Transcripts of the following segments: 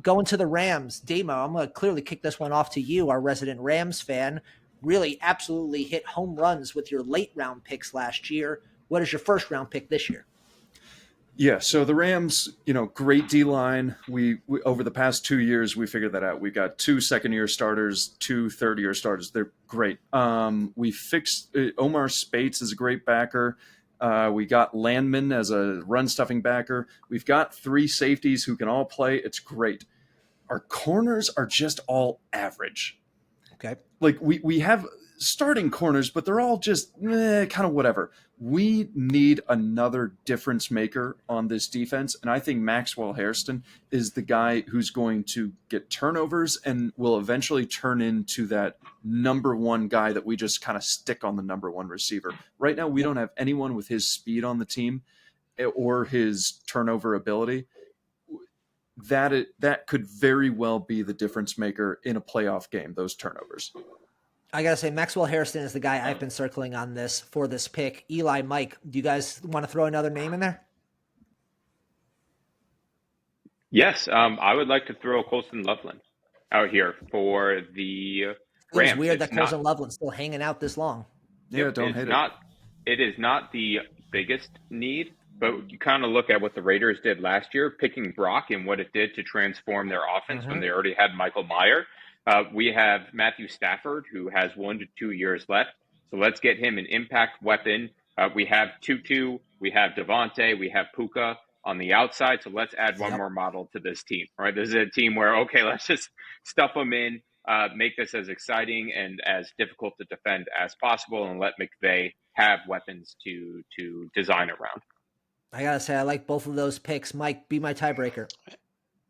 Going to the Rams, Damo, I'm going to clearly kick this one off to you, our resident Rams fan. Really absolutely hit home runs with your late round picks last year. What is your first round pick this year? Yeah, so the Rams, great D-line. We over the past 2 years, we figured that out. We got 2 second-year starters, 2 third-year starters. They're great. We fixed Omar Spates is a great backer. We got Landman as a run-stuffing backer. We've got 3 safeties who can all play. It's great. Our corners are just all average. Okay. Like we have starting corners, but they're all just kind of whatever. We need another difference maker on this defense, and I think Maxwell Hairston is the guy who's going to get turnovers and will eventually turn into that number one guy that we just kind of stick on the number one receiver. Right now, we don't have anyone with his speed on the team or his turnover ability. That could very well be the difference maker in a playoff game, those turnovers. I got to say, Maxwell Hairston is the guy I've been circling on this for this pick. Eli, Mike, do you guys want to throw another name in there? Yes, I would like to throw Colston Loveland out here for the Rams. It's weird that Colston Loveland's still hanging out this long. Yeah, don't hate it. It is not the biggest need, but you kind of look at what the Raiders did last year, picking Brock and what it did to transform their offense when they already had Michael Mayer. We have Matthew Stafford, who has 1 to 2 years left. So let's get him an impact weapon. We have Tutu, we have Devontae, we have Puka on the outside. So let's add one more model to this team, right? This is a team where, okay, let's just stuff them in, make this as exciting and as difficult to defend as possible, and let McVay have weapons to design around. I got to say, I like both of those picks. Mike, be my tiebreaker.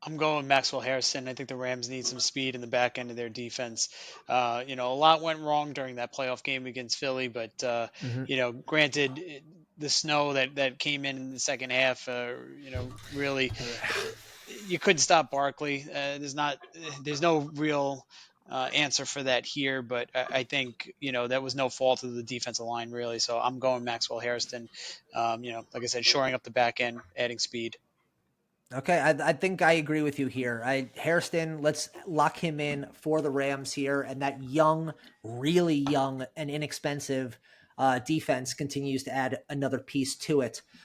I'm going Maxwell Harrison. I think the Rams need some speed in the back end of their defense. A lot went wrong during that playoff game against Philly, but granted, the snow that came in the second half, really, you couldn't stop Barkley. There's no real answer for that here, but I think that was no fault of the defensive line really. So I'm going Maxwell Harrison. Like I said, shoring up the back end, adding speed. Okay, I think I agree with you here. Hairston, let's lock him in for the Rams here, and that young, really young and inexpensive defense continues to add another piece to it.